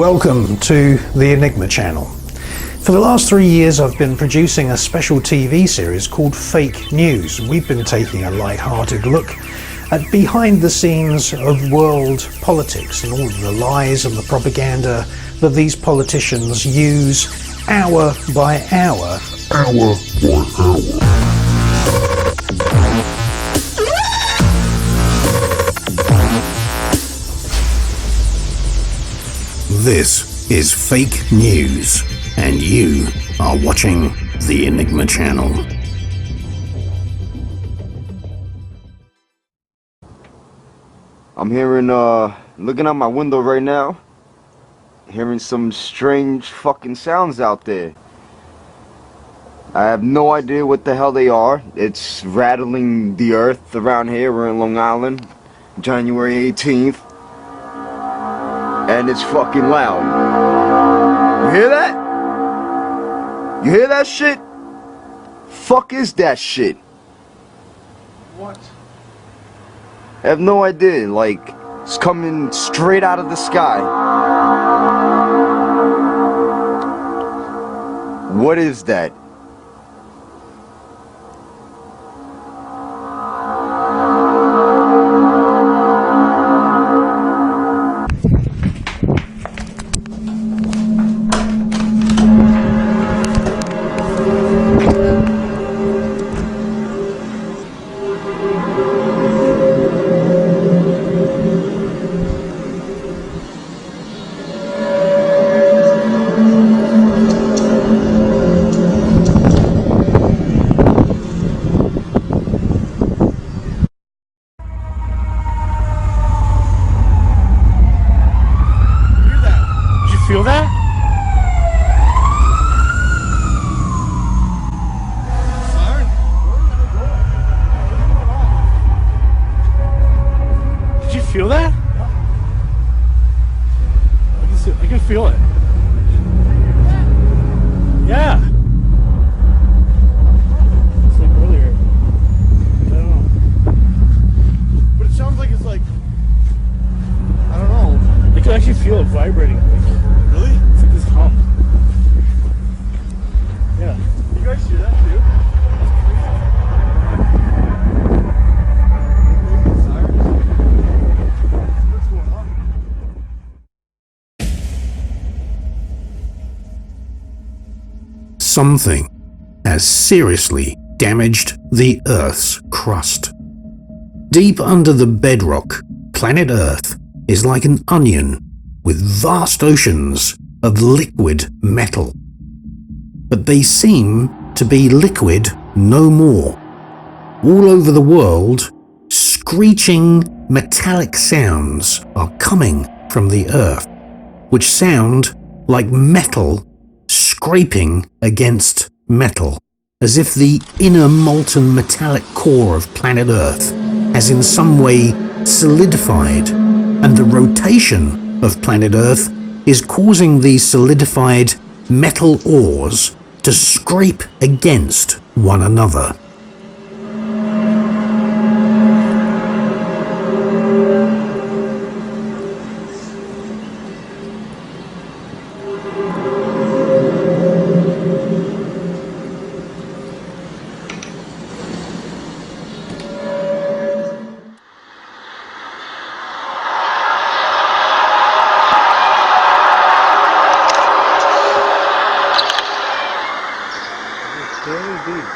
Welcome to the Enigma channel. For the last 3 years I've been producing a special TV series called Fake News. We've been taking a light-hearted look at behind the scenes of world politics and all of the lies and the propaganda that these politicians use hour by hour. This is Fake News, and you are watching the Enigma channel. I'm hearing, looking out my window right now, hearing some strange fucking sounds out there. I have no idea what the hell they are. It's rattling the earth around here. We're in Long Island, January 18th. And it's fucking loud. You hear that? You hear that shit? Fuck is that shit? What? I have no idea. Like, it's coming straight out of the sky. What is that? Feel that? Did you feel that? I can feel it. Yeah. It's like earlier. I don't know. But it sounds like it's like, I don't know. I can actually feel it vibrating. Really? It's like this hum. Yeah. You guys hear that too? What's going on? Something has seriously damaged the Earth's crust. Deep under the bedrock, planet Earth is like an onion with vast oceans of liquid metal. But they seem to be liquid no more. All over the world, screeching metallic sounds are coming from the Earth, which sound like metal scraping against metal, as if the inner molten metallic core of planet Earth has in some way solidified, and the rotation of planet Earth is causing these solidified metal ores to scrape against one another. Very deep.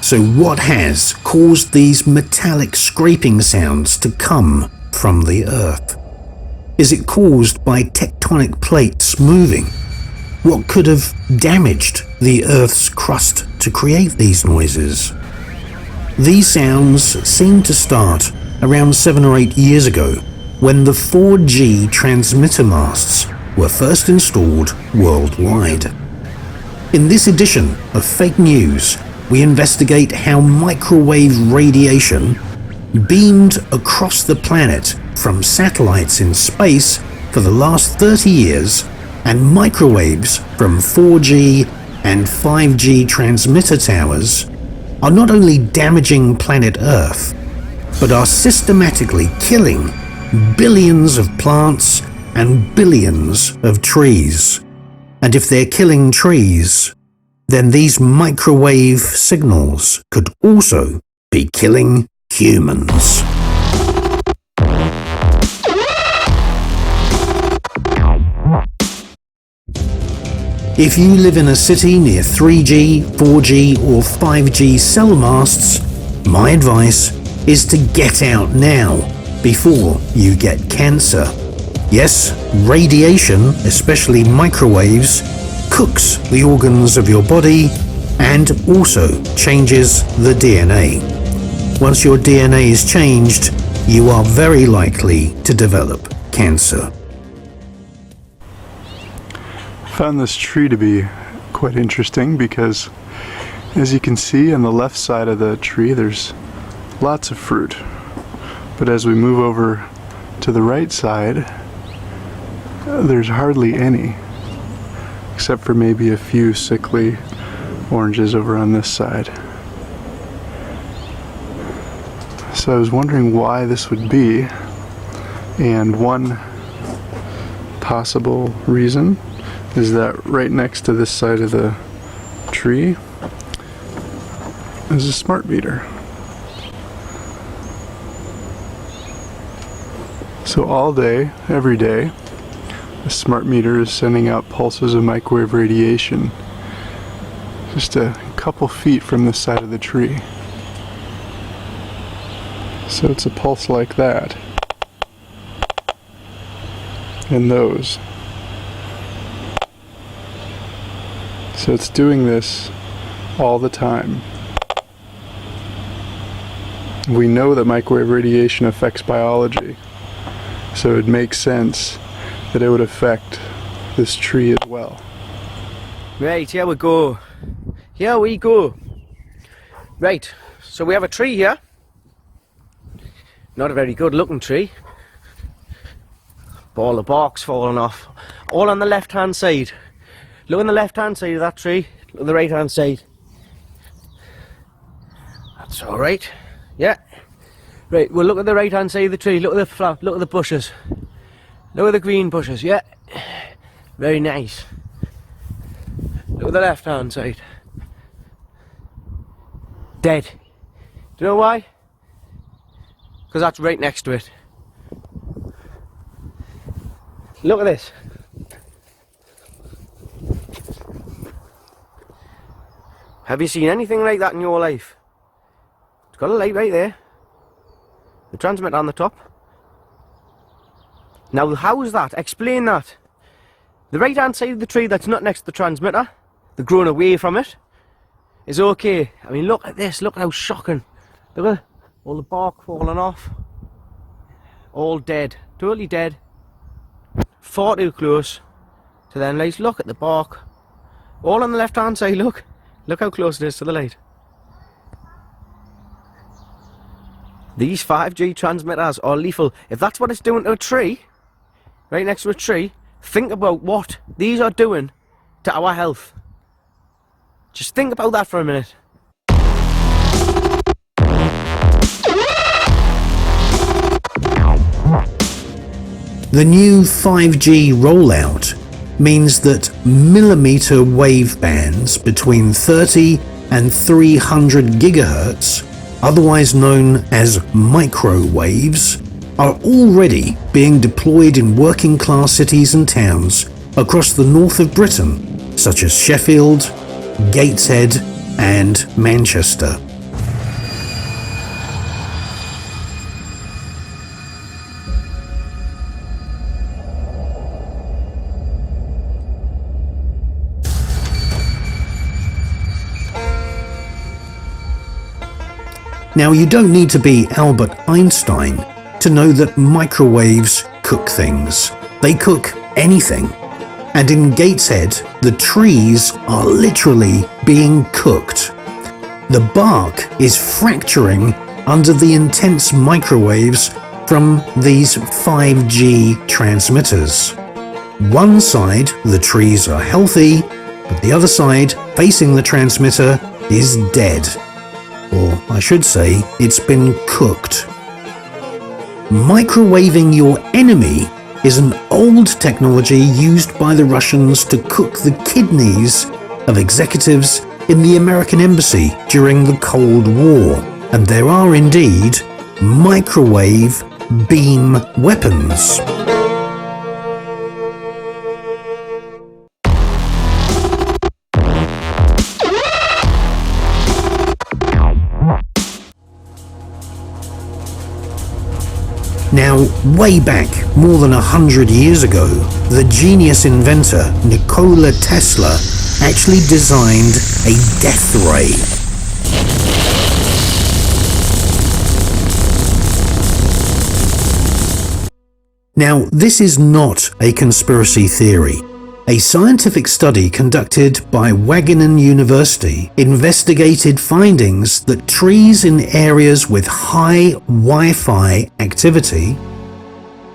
So what has caused these metallic scraping sounds to come from the Earth? Is it caused by tectonic plates moving? What could have damaged the Earth's crust to create these noises? These sounds seem to start around 7 or 8 years ago, when the 4G transmitter masts were first installed worldwide. In this edition of Fake News, we investigate how microwave radiation beamed across the planet from satellites in space for the last 30 years, and microwaves from 4G and 5G transmitter towers are not only damaging planet Earth, but are systematically killing billions of plants and billions of trees. And if they're killing trees, then these microwave signals could also be killing humans. If you live in a city near 3G, 4G or 5G cell masts, my advice is to get out now before you get cancer. Yes, radiation, especially microwaves, cooks the organs of your body and also changes the DNA. Once your DNA is changed, you are very likely to develop cancer. I found this tree to be quite interesting because, as you can see on the left side of the tree, there's lots of fruit. But as we move over to the right side, there's hardly any, except for maybe a few sickly oranges over on this side. So I was wondering why this would be, and one possible reason is that right next to this side of the tree is a smart meter. So all day, every day, the smart meter is sending out pulses of microwave radiation just a couple feet from this side of the tree. So it's a pulse like that, and those. So it's doing this all the time. We know that microwave radiation affects biology, so it makes sense that it would affect this tree as well. Right, here we go. Here we go. Right, so we have a tree here. Not a very good looking tree. All the bark's falling off. All on the left hand side. Look on the left hand side of that tree. Look on the right hand side. That's alright. Yeah. Right, well look at the right hand side of the tree. Look at the flower. Look at the bushes. Look at the green bushes. Yeah. Very nice. Look at the left hand side. Dead. Do you know why? Because that's right next to it. Look at this. Have you seen anything like that in your life? It's got a light right there. The transmitter on the top. Now how is that? Explain that. The right hand side of the tree that's not next to the transmitter, the growing away from it, is okay. I mean look at this, look at how shocking. Look at all the bark falling off. All dead, totally dead. Far too close to them lights. Look at the bark. All on the left hand side, look. Look how close it is to the light. These 5G transmitters are lethal. If that's what it's doing to a tree, right next to a tree, think about what these are doing to our health. Just think about that for a minute. The new 5G rollout means that millimeter wave bands between 30 and 300 gigahertz, otherwise known as microwaves, are already being deployed in working-class cities and towns across the north of Britain, such as Sheffield, Gateshead, and Manchester. Now, you don't need to be Albert Einstein to know that microwaves cook things. They cook anything. And in Gateshead, the trees are literally being cooked. The bark is fracturing under the intense microwaves from these 5G transmitters. One side, the trees are healthy, but the other side, facing the transmitter, is dead. Or I should say, it's been cooked. Microwaving your enemy is an old technology used by the Russians to cook the kidneys of executives in the American embassy during the Cold War. And there are indeed microwave beam weapons. Now, way back, more than 100 years ago, the genius inventor Nikola Tesla actually designed a death ray. Now, this is not a conspiracy theory. A scientific study conducted by Wageningen University investigated findings that trees in areas with high Wi-Fi activity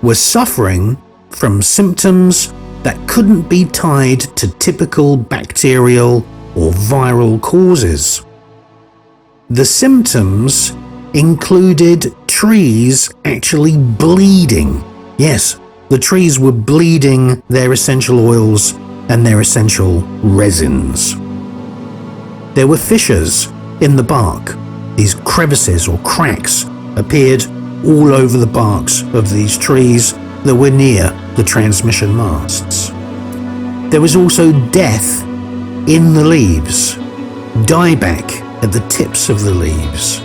were suffering from symptoms that couldn't be tied to typical bacterial or viral causes. The symptoms included trees actually bleeding. Yes, the trees were bleeding their essential oils and their essential resins. There were fissures in the bark. These crevices or cracks appeared all over the barks of these trees that were near the transmission masts. There was also death in the leaves, dieback at the tips of the leaves.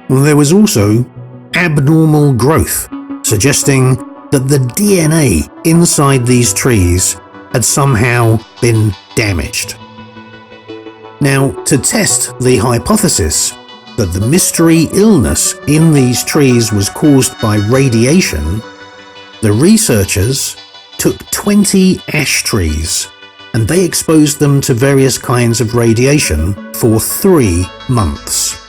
There was also abnormal growth, suggesting that the DNA inside these trees had somehow been damaged. Now, to test the hypothesis that the mystery illness in these trees was caused by radiation, the researchers took 20 ash trees and they exposed them to various kinds of radiation for 3 months.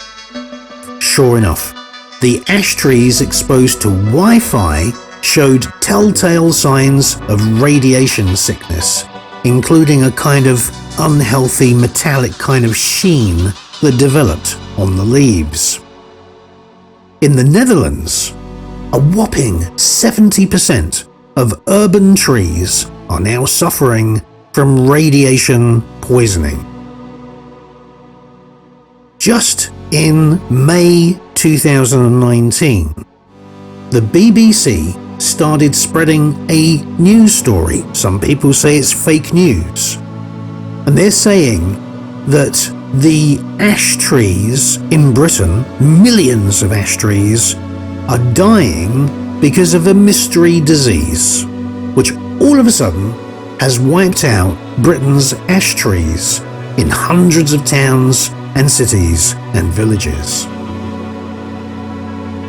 Sure enough, the ash trees exposed to Wi-Fi showed telltale signs of radiation sickness, including a kind of unhealthy metallic kind of sheen that developed on the leaves. In the Netherlands, a whopping 70% of urban trees are now suffering from radiation poisoning. Just in May 2019, the BBC started spreading a news story. Some people say it's fake news. And they're saying that the ash trees in Britain, millions of ash trees, are dying because of a mystery disease, which all of a sudden has wiped out Britain's ash trees in hundreds of towns and cities and villages.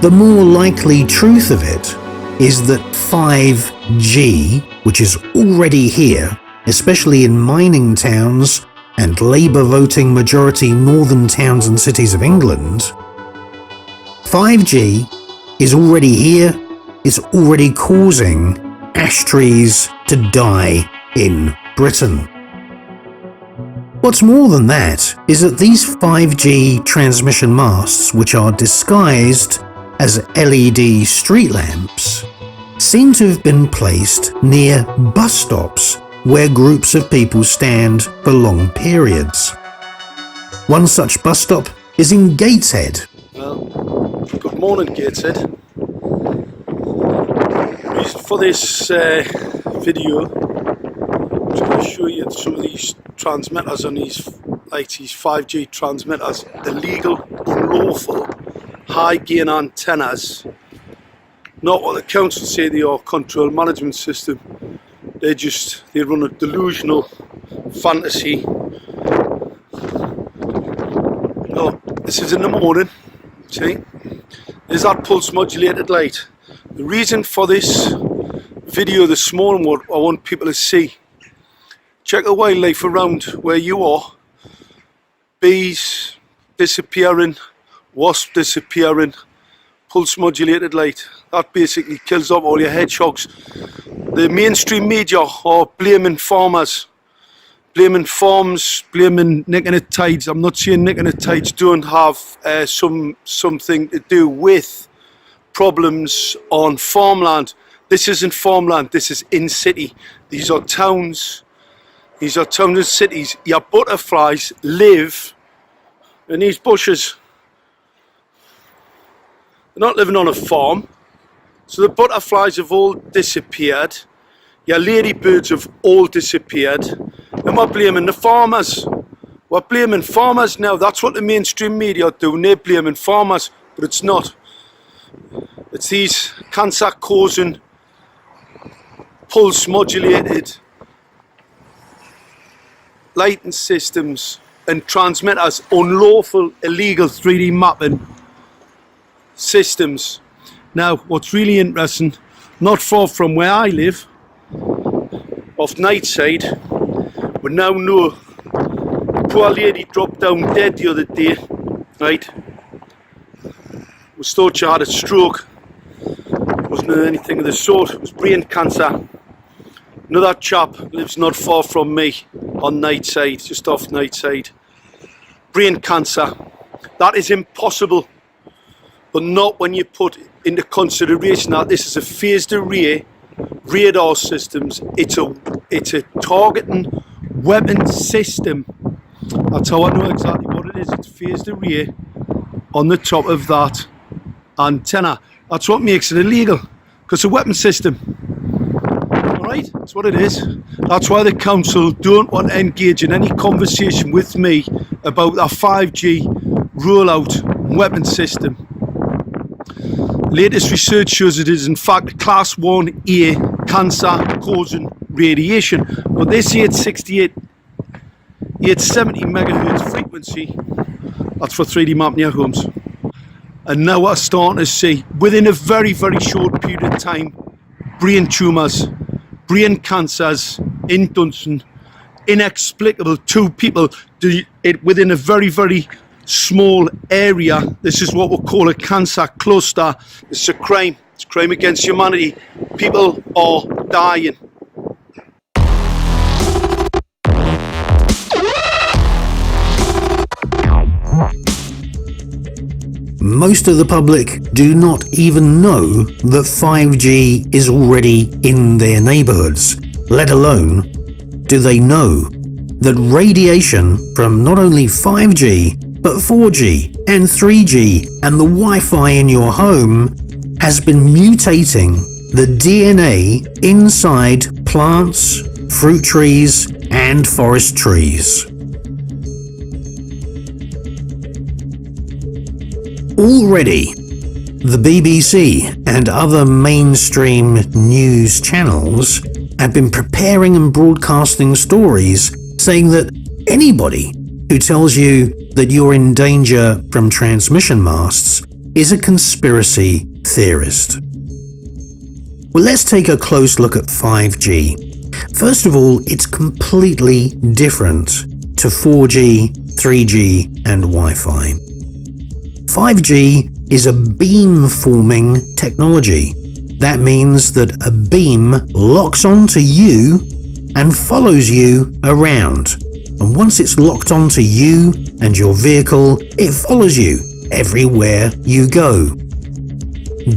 The more likely truth of it is that 5G, which is already here, especially in mining towns and Labour voting majority northern towns and cities of England, 5G is already here, is already causing ash trees to die in Britain. What's more than that is that these 5G transmission masts, which are disguised as LED street lamps, seem to have been placed near bus stops where groups of people stand for long periods. One such bus stop is in Gateshead. Well, good morning, Gateshead. For this video, I'm just going to show you some of these transmitters on these 5G transmitters, illegal, unlawful, high gain antennas. Not what the council say they are, control management system. They run a delusional fantasy. Oh, this is in the morning, see? There's that pulse modulated light. The reason for this video this morning, what I want people to see, check the wildlife around where you are. Bees disappearing, wasps disappearing, pulse modulated light. That basically kills off all your hedgehogs. The mainstream media are blaming farmers, blaming farms, blaming nicotinides. I'm not saying nicotinides don't have something to do with problems on farmland. This isn't farmland, this is in city. These are towns. These are towns and cities. Your butterflies live in these bushes. They're not living on a farm. So the butterflies have all disappeared. Your ladybirds have all disappeared. And we're blaming the farmers. We're blaming farmers now. That's what the mainstream media are doing. They're blaming farmers, but it's not. It's these cancer-causing, pulse-modulated lighting systems and transmitters, unlawful, illegal 3D mapping systems. Now, what's really interesting, not far from where I live, off Nightside, we now know a poor lady dropped down dead the other day, right? We thought she had a stroke. Wasn't anything of the sort, it was brain cancer. Another chap lives not far from me on Nightside, just off Nightside. Brain cancer. That is impossible, but not when you put into consideration that this is a phased array radar systems. It's a targeting weapon system. That's how I know exactly what it is. It's phased array on the top of that antenna. That's what makes it illegal, because it's a weapon system. Alright, that's what it is. That's why the council don't want to engage in any conversation with me about our 5G rollout weapon system. Latest research shows it is in fact class 1A cancer causing radiation, but they say it's 870 megahertz frequency. That's for 3D mapping your homes. And now we're starting to see, within a very, very short period of time, brain tumours, brain cancers in Dunstan, inexplicable. 2 people do it within a very, very small area. This is what we call a cancer cluster. It's a crime. It's a crime against humanity. People are dying. Most of the public do not even know that 5G is already in their neighborhoods, let alone do they know that radiation from not only 5G but 4G and 3G and the Wi-Fi in your home has been mutating the DNA inside plants, fruit trees and forest trees. Already, the BBC and other mainstream news channels have been preparing and broadcasting stories saying that anybody who tells you that you're in danger from transmission masts is a conspiracy theorist. Well, let's take a close look at 5G. First of all, it's completely different to 4G, 3G and Wi-Fi. 5G is a beam-forming technology. That means that a beam locks onto you and follows you around. And once it's locked onto you and your vehicle, it follows you everywhere you go.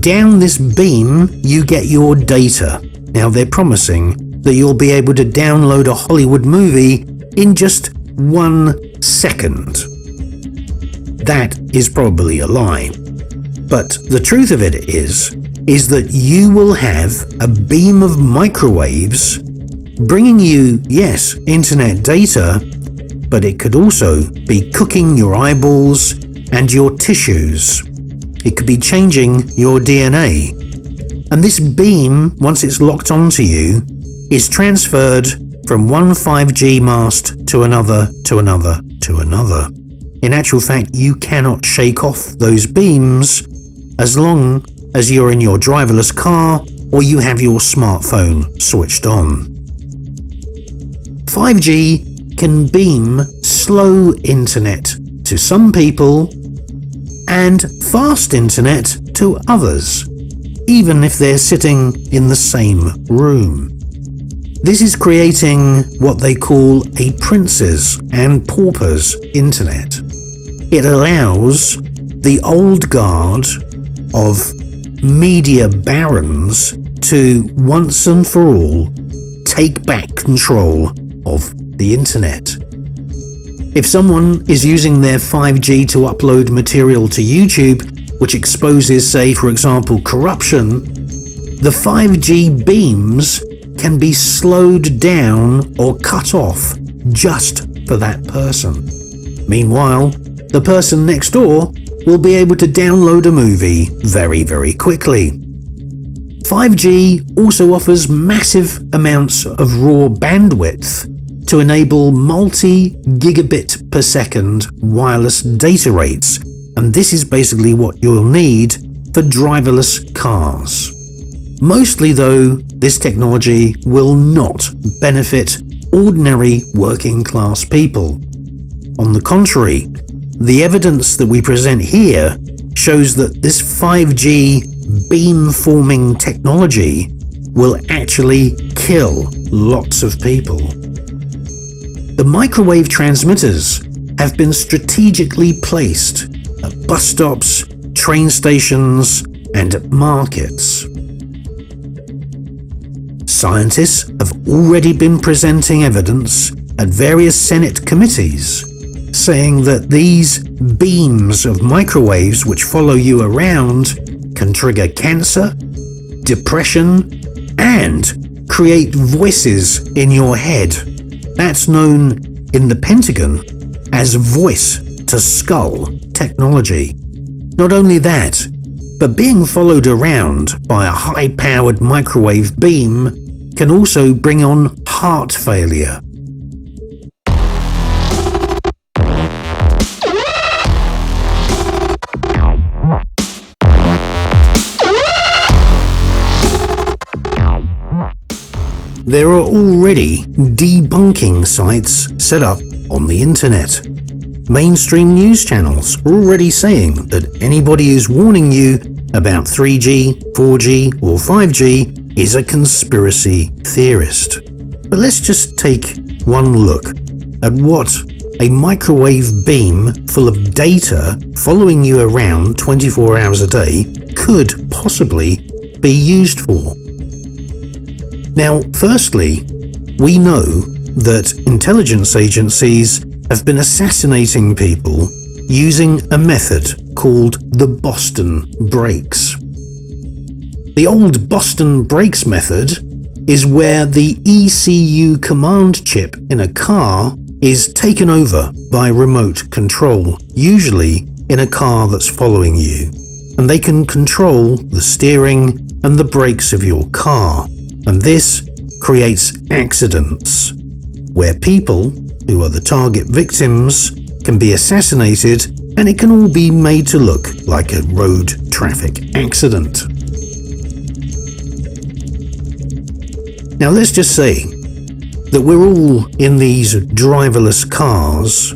Down this beam, you get your data. Now they're promising that you'll be able to download a Hollywood movie in just 1 second. That is probably a lie. But the truth of it is that you will have a beam of microwaves bringing you, yes, internet data, but it could also be cooking your eyeballs and your tissues. It could be changing your DNA. And this beam, once it's locked onto you, is transferred from one 5G mast to another, to another, to another. In actual fact, you cannot shake off those beams as long as you're in your driverless car or you have your smartphone switched on. 5G can beam slow internet to some people and fast internet to others, even if they're sitting in the same room. This is creating what they call a princes and paupers internet. It allows the old guard of media barons to once and for all take back control of the internet. If someone is using their 5G to upload material to YouTube, which exposes, say, for example, corruption, the 5G beams can be slowed down or cut off just for that person. Meanwhile, the person next door will be able to download a movie very, very quickly. 5G also offers massive amounts of raw bandwidth to enable multi-gigabit per second wireless data rates, and this is basically what you'll need for driverless cars. Mostly though, this technology will not benefit ordinary working class people. On the contrary, the evidence that we present here shows that this 5G beam-forming technology will actually kill lots of people. The microwave transmitters have been strategically placed at bus stops, train stations, and at markets. Scientists have already been presenting evidence at various Senate committees saying that these beams of microwaves which follow you around can trigger cancer, depression, and create voices in your head. That's known in the Pentagon as voice-to-skull technology. Not only that, but being followed around by a high-powered microwave beam can also bring on heart failure. There are already debunking sites set up on the internet. Mainstream news channels are already saying that anybody who's warning you about 3G, 4G or 5G is a conspiracy theorist. But let's just take one look at what a microwave beam full of data following you around 24 hours a day could possibly be used for. Now, firstly, we know that intelligence agencies have been assassinating people using a method called the Boston Breaks. The old Boston Breaks method is where the ECU command chip in a car is taken over by remote control, usually in a car that's following you, and they can control the steering and the brakes of your car. And this creates accidents where people who are the target victims can be assassinated, and it can all be made to look like a road traffic accident. Now let's just say that we're all in these driverless cars,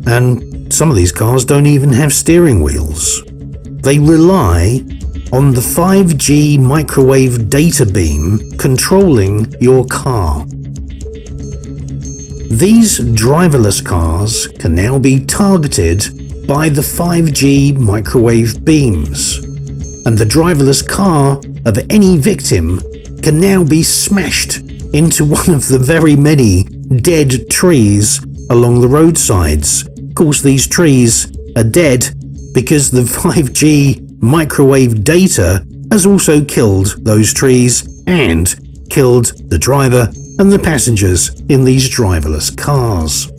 and some of these cars don't even have steering wheels. they rely on the 5G microwave data beam controlling your car. These driverless cars can now be targeted by the 5G microwave beams, and the driverless car of any victim can now be smashed into one of the very many dead trees along the roadsides. Of course, these trees are dead because the 5G microwave data has also killed those trees and killed the driver and the passengers in these driverless cars.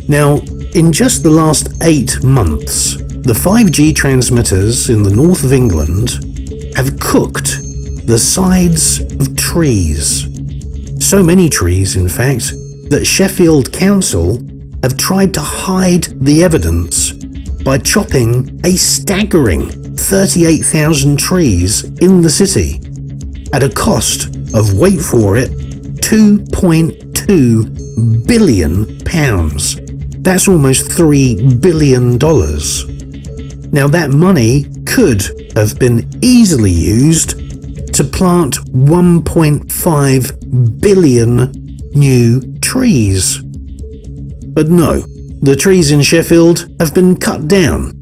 Now, in just the last 8 months, the 5G transmitters in the north of England have cooked the sides of trees. So many trees, in fact, that Sheffield Council have tried to hide the evidence by chopping a staggering 38,000 trees in the city at a cost of, wait for it, £2.2 billion. That's almost $3 billion. Now that money could have been easily used to plant 1.5 billion new trees. But no, the trees in Sheffield have been cut down,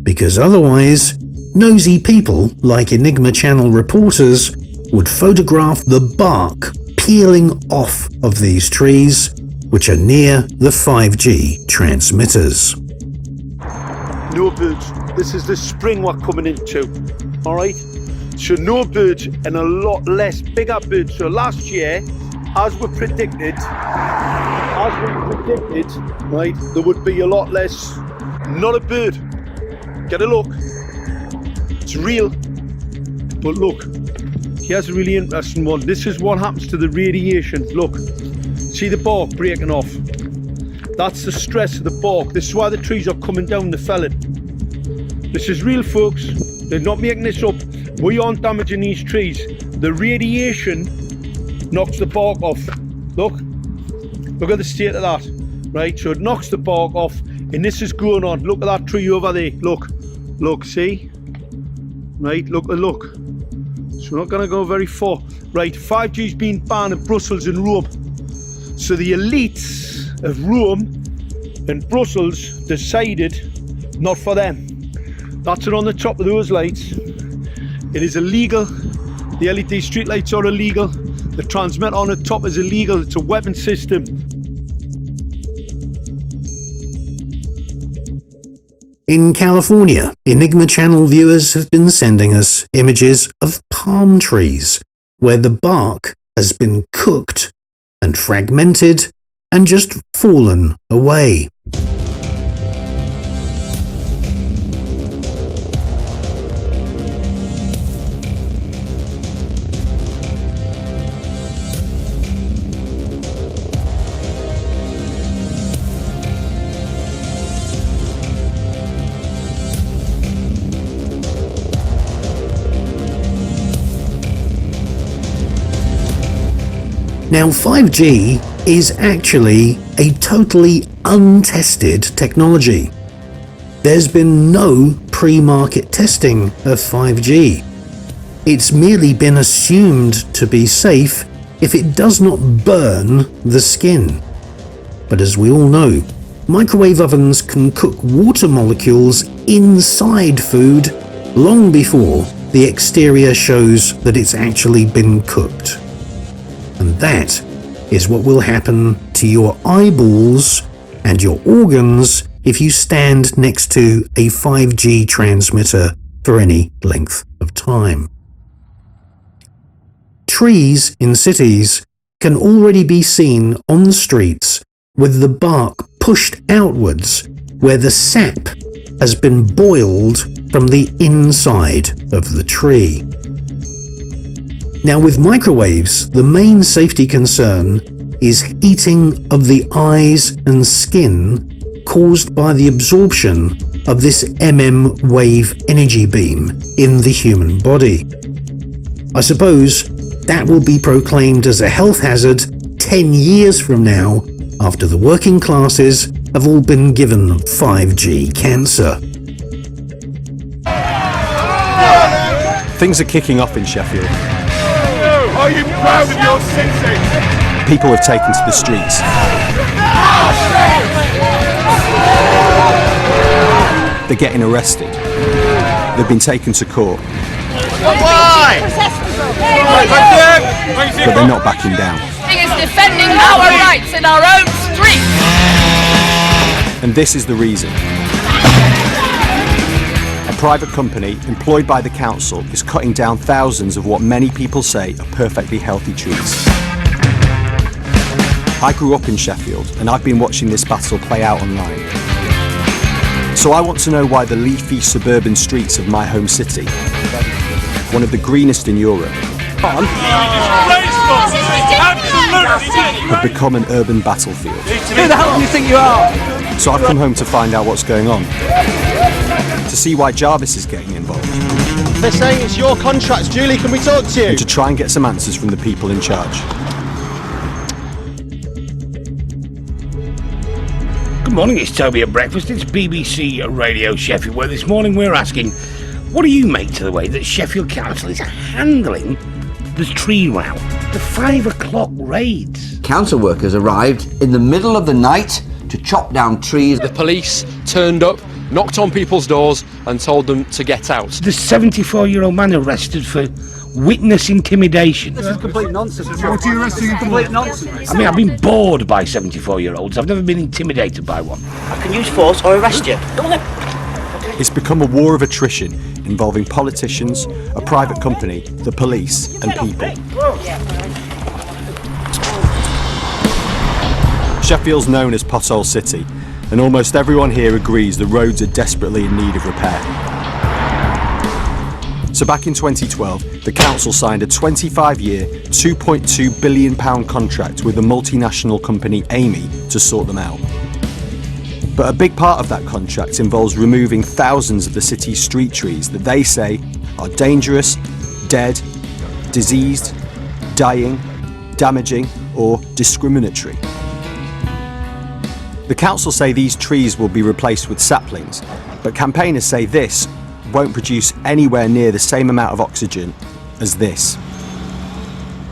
because otherwise, nosy people like Enigma Channel reporters would photograph the bark peeling off of these trees, which are near the 5G transmitters. No birds. This is the spring we're coming into. Alright? So no birds and a lot less bigger birds. So last year, as we predicted, right, there would be a lot less. Not a bird. Get a look. It's real. But look, here's a really interesting one. This is what happens to the radiation. Look, see the bark breaking off. That's the stress of the bark. This is why the trees are coming down to fell it. This is real, folks. They're not making this up. We aren't damaging these trees. The radiation knocks the bark off. Look at the state of that. Right, so it knocks the bark off, and this is going on. Look at that tree over there. Look, see? Right, look. So we're not going to go very far. Right, 5G's been banned in Brussels and Rome. So the elites of Rome and Brussels decided not for them. That's it on the top of those lights. It is illegal. The LED street lights are illegal. The transmitter on the top is illegal. It's a weapon system. In California, Enigma Channel viewers have been sending us images of palm trees where the bark has been cooked and fragmented and just fallen away. Now 5G is actually a totally untested technology. There's been no pre-market testing of 5G. It's merely been assumed to be safe if it does not burn the skin. But as we all know, microwave ovens can cook water molecules inside food long before the exterior shows that it's actually been cooked. And that is what will happen to your eyeballs and your organs if you stand next to a 5G transmitter for any length of time. Trees in cities can already be seen on the streets with the bark pushed outwards where the sap has been boiled from the inside of the tree. Now with microwaves, the main safety concern is heating of the eyes and skin caused by the absorption of this wave energy beam in the human body. I suppose that will be proclaimed as a health hazard 10 years from now after the working classes have all been given 5G cancer. Things are kicking off in Sheffield. Are you proud of your city? People have taken to the streets. They're getting arrested. They've been taken to court. Why? But they're not backing down. Is defending our rights in our own streets. And this is the reason. A private company employed by the council is cutting down thousands of what many people say are perfectly healthy trees. I grew up in Sheffield and I've been watching this battle play out online. So I want to know why the leafy suburban streets of my home city, one of the greenest in Europe, have become an urban battlefield. Who the hell do you think you are? So I've come home to find out what's going on. To see why Jarvis is getting involved. They're saying it's your contracts. Julie, can we talk to you? And to try and get some answers from the people in charge. Good morning, it's Toby at breakfast. It's BBC Radio Sheffield, where this morning we're asking, what do you make to the way that Sheffield Council is handling the tree row, the 5 o'clock raids? Council workers arrived in the middle of the night to chop down trees. The police turned up, knocked on people's doors and told them to get out. The 74-year-old man arrested for witness intimidation. This is complete nonsense. What are you arresting him for? Complete nonsense. I mean, I've been bored by 74-year-olds. I've never been intimidated by one. I can use force or arrest you. Go on then. It's become a war of attrition involving politicians, a private company, the police and people. Sheffield's known as Pothole City, and almost everyone here agrees the roads are desperately in need of repair. So back in 2012, the council signed a 25-year, £2.2 billion contract with the multinational company Amy to sort them out. But a big part of that contract involves removing thousands of the city's street trees that they say are dangerous, dead, diseased, dying, damaging, or discriminatory. The council say these trees will be replaced with saplings, but campaigners say this won't produce anywhere near the same amount of oxygen as this.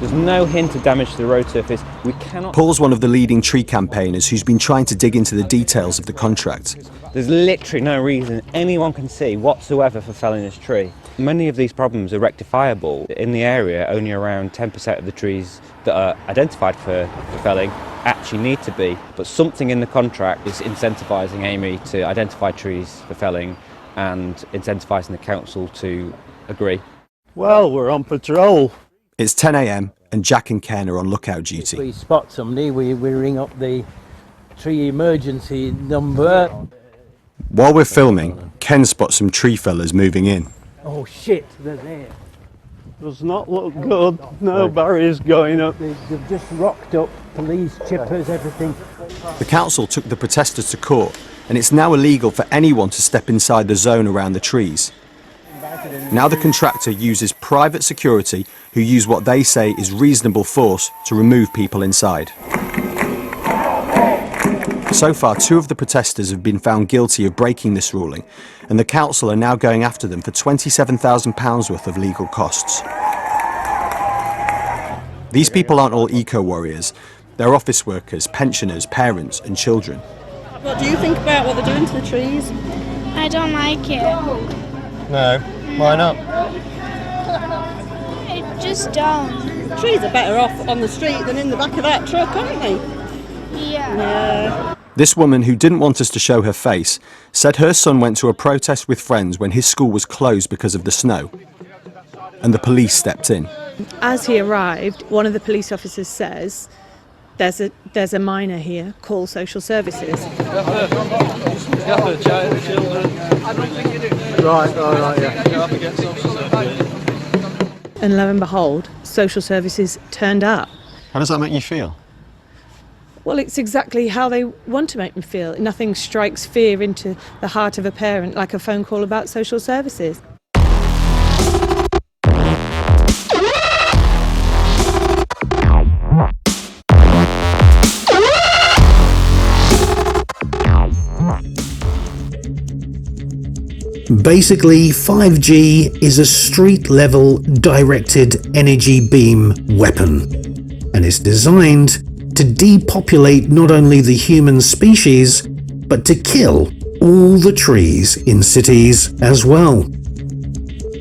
There's no hint of damage to the road surface. We cannot... Paul's one of the leading tree campaigners who's been trying to dig into the details of the contract. There's literally no reason anyone can see whatsoever for felling this tree. Many of these problems are rectifiable. In the area, only around 10% of the trees that are identified for felling actually need to be, but something in the contract is incentivising Amy to identify trees for felling and incentivising the council to agree. Well, we're on patrol. It's 10 a.m. and Jack and Ken are on lookout duty. If we spot somebody, we ring up the tree emergency number. While we're filming, Ken spots some tree fellers moving in. Oh shit, they're there. Does not look good. No barriers going up. They've just rocked up, police, chippers, everything. The council took the protesters to court, and it's now illegal for anyone to step inside the zone around the trees. Now the contractor uses private security who use what they say is reasonable force to remove people inside. So far, 2 of the protesters have been found guilty of breaking this ruling, and the council are now going after them for £27,000 worth of legal costs. These people aren't all eco-warriors. They're office workers, pensioners, parents and children. What do you think about what they're doing to the trees? I don't like it. No. Why not? I just don't. Trees are better off on the street than in the back of that truck, aren't they? Yeah. This woman, who didn't want us to show her face, said her son went to a protest with friends when his school was closed because of the snow, and the police stepped in. As he arrived, one of the police officers says, there's a minor here, call social services. Right, yeah. And lo and behold, social services turned up. How does that make you feel? Well, it's exactly how they want to make me feel. Nothing strikes fear into the heart of a parent like a phone call about social services. Basically, 5G is a street-level directed energy beam weapon, and it's designed to depopulate not only the human species, but to kill all the trees in cities as well.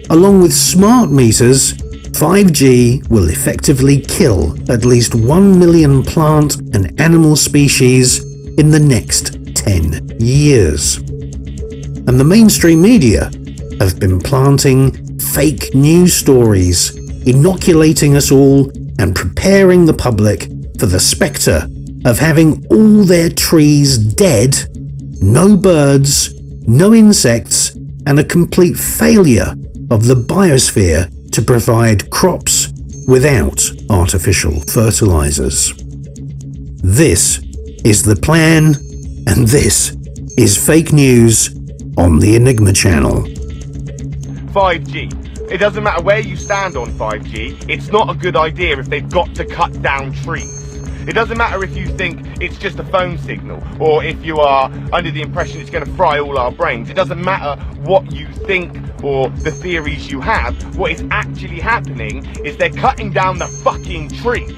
Along with smart meters, 5G will effectively kill at least 1 million plant and animal species in the next 10 years. And the mainstream media have been planting fake news stories, inoculating us all and preparing the public for the spectre of having all their trees dead, no birds, no insects, and a complete failure of the biosphere to provide crops without artificial fertilizers. This is the plan, and this is fake news on the Enigma channel. 5G. It doesn't matter where you stand on 5G, it's not a good idea if they've got to cut down trees. It doesn't matter if you think it's just a phone signal, or if you are under the impression it's going to fry all our brains. It doesn't matter what you think or the theories you have. What is actually happening is they're cutting down the fucking trees.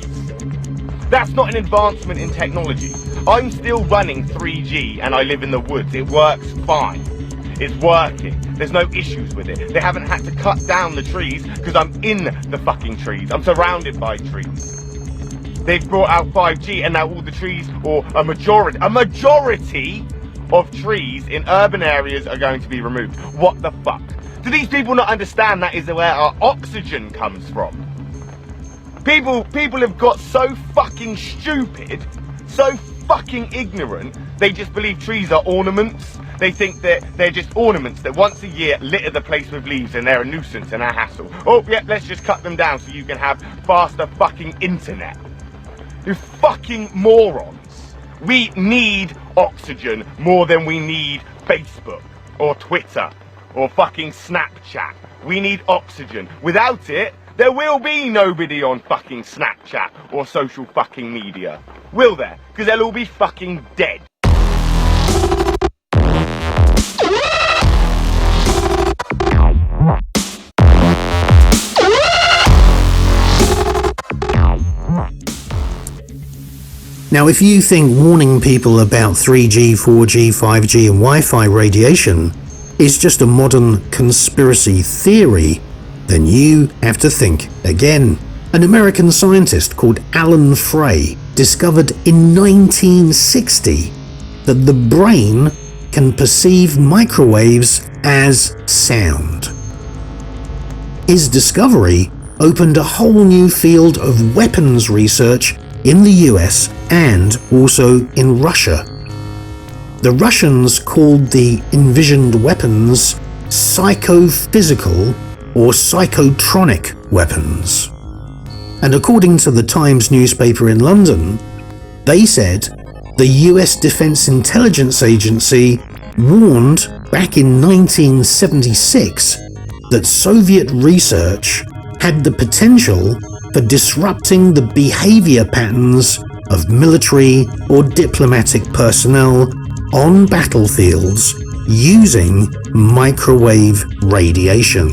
That's not an advancement in technology. I'm still running 3G and I live in the woods. It works fine. It's working. There's no issues with it. They haven't had to cut down the trees because I'm in the fucking trees. I'm surrounded by trees. They've brought out 5G and now all the trees, or a majority of trees in urban areas are going to be removed. What the fuck? Do these people not understand that is where our oxygen comes from? People have got so fucking stupid, so fucking ignorant, they just believe trees are ornaments. They think that they're just ornaments that once a year litter the place with leaves and they're a nuisance and a hassle. Oh yeah, let's just cut them down so you can have faster fucking internet. You fucking morons. We need oxygen more than we need Facebook or Twitter or fucking Snapchat. We need oxygen. Without it, there will be nobody on fucking Snapchat or social fucking media. Will there? Because they'll all be fucking dead. Now, if you think warning people about 3G, 4G, 5G and Wi-Fi radiation is just a modern conspiracy theory, then you have to think again. An American scientist called Alan Frey discovered in 1960 that the brain can perceive microwaves as sound. His discovery opened a whole new field of weapons research in the US and also in Russia. The Russians called the envisioned weapons psychophysical or psychotronic weapons. And according to the Times newspaper in London, they said the US Defense Intelligence Agency warned back in 1976 that Soviet research had the potential for disrupting the behavior patterns of military or diplomatic personnel on battlefields using microwave radiation.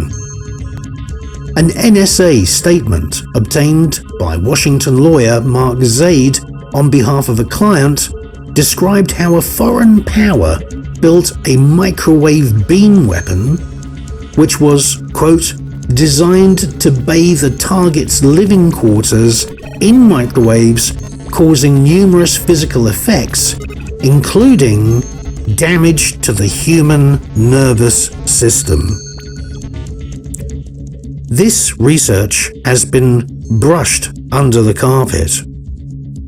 An NSA statement obtained by Washington lawyer Mark Zaid on behalf of a client described how a foreign power built a microwave beam weapon which was, quote, designed to bathe a target's living quarters in microwaves, causing numerous physical effects, including damage to the human nervous system. This research has been brushed under the carpet.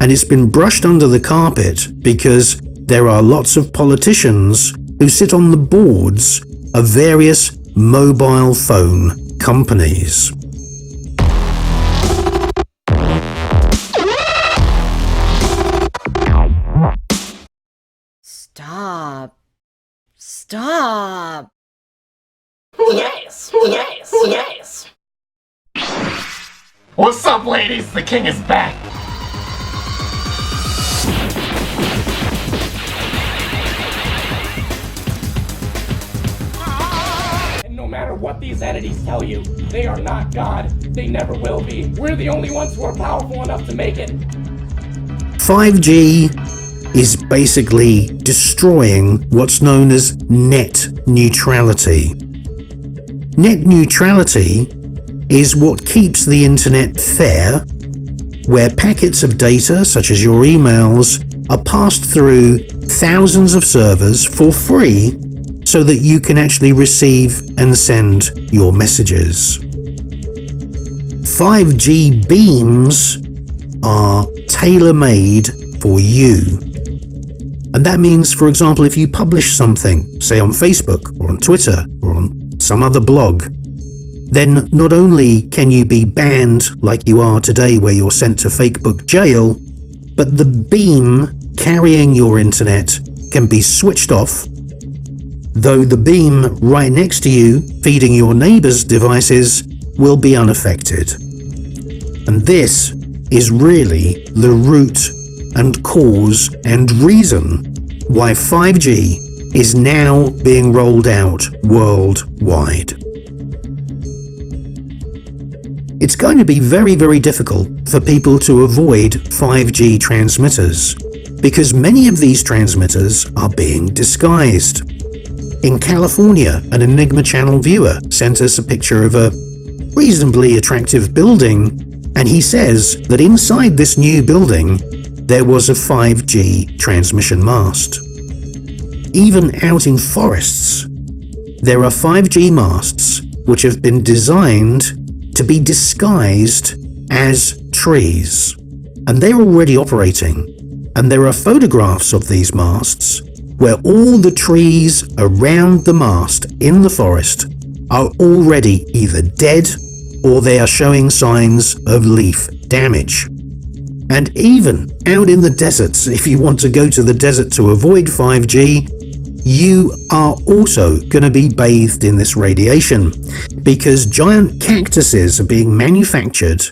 And it's been brushed under the carpet because there are lots of politicians who sit on the boards of various mobile phone companies. Stop. Stop. Yes, yes, yes. What's up, ladies? The king is back. these entities tell you. They are not God. They never will be. We're the only ones who are powerful enough to make it. 5G is basically destroying what's known as net neutrality. Net neutrality is what keeps the internet fair, where packets of data, such as your emails, are passed through thousands of servers for free so that you can actually receive and send your messages. 5G beams are tailor-made for you. And that means, for example, if you publish something, say on Facebook or on Twitter or on some other blog, then not only can you be banned like you are today where you're sent to Facebook jail, but the beam carrying your internet can be switched off, though the beam right next to you feeding your neighbor's devices will be unaffected. And this is really the root and cause and reason why 5G is now being rolled out worldwide. It's going to be very, very difficult for people to avoid 5G transmitters because many of these transmitters are being disguised. In California, an Enigma Channel viewer sent us a picture of a reasonably attractive building, and he says that inside this new building there was a 5G transmission mast. Even out in forests, there are 5G masts which have been designed to be disguised as trees. And they're already operating. And there are photographs of these masts where all the trees around the mast in the forest are already either dead or they are showing signs of leaf damage. And even out in the deserts, if you want to go to the desert to avoid 5G, you are also going to be bathed in this radiation because giant cactuses are being manufactured,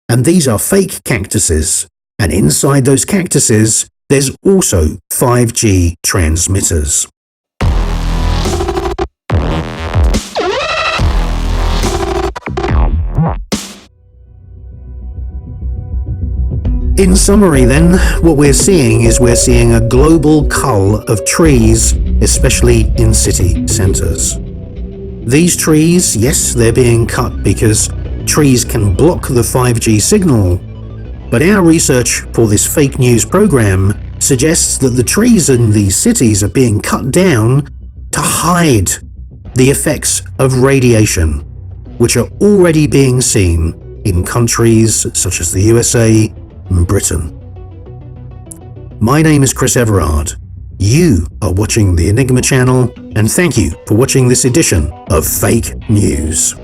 and these are fake cactuses, and inside those cactuses there's also 5G transmitters. In summary then, what we're seeing is we're seeing a global cull of trees, especially in city centres. These trees, yes, they're being cut because trees can block the 5G signal, but our research for this fake news program suggests that the trees in these cities are being cut down to hide the effects of radiation, which are already being seen in countries such as the USA and Britain. My name is Chris Everard. You are watching the Enigma Channel, and thank you for watching this edition of Fake News.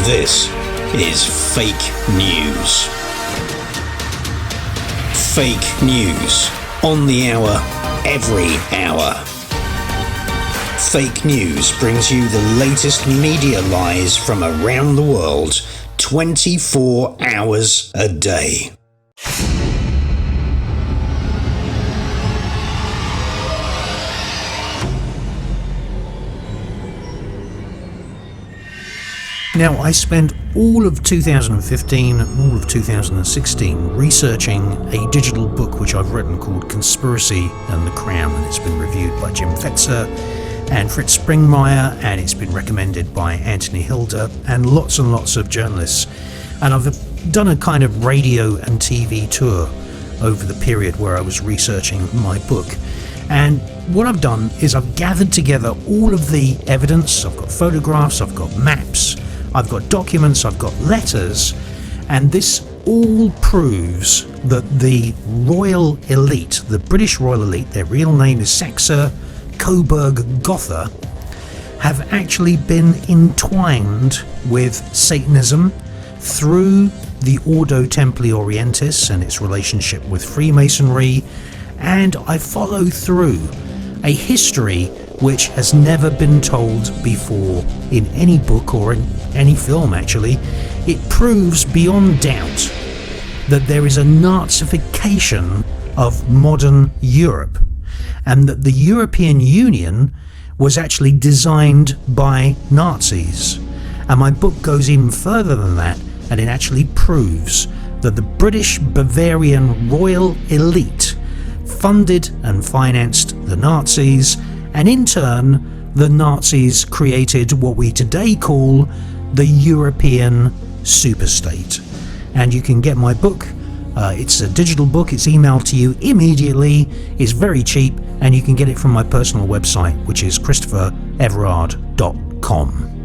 This is Fake News. Fake news on the hour, every hour. Fake News brings you the latest media lies from around the world 24 hours a day. Now, I spent all of 2015 and all of 2016 researching a digital book which I've written called Conspiracy and the Crown, and it's been reviewed by Jim Fetzer and Fritz Springmeier, and it's been recommended by Anthony Hilder and lots of journalists. And I've done a kind of radio and TV tour over the period where I was researching my book. And what I've done is I've gathered together all of the evidence. I've got photographs, I've got maps, I've got documents, I've got letters, and this all proves that the royal elite, the British royal elite, their real name is Saxe Coburg Gotha, have actually been entwined with Satanism through the Ordo Templi Orientis and its relationship with Freemasonry, and I follow through a history which has never been told before in any book or in any film actually. It proves beyond doubt that there is a Nazification of modern Europe, and that the European Union was actually designed by Nazis. And my book goes even further than that, and it actually proves that the British Bavarian royal elite funded and financed the Nazis, and in turn the Nazis created what we today call the European superstate. And you can get my book. It's a digital book, it's emailed to you immediately, it's very cheap, and you can get it from my personal website, which is christophereverard.com.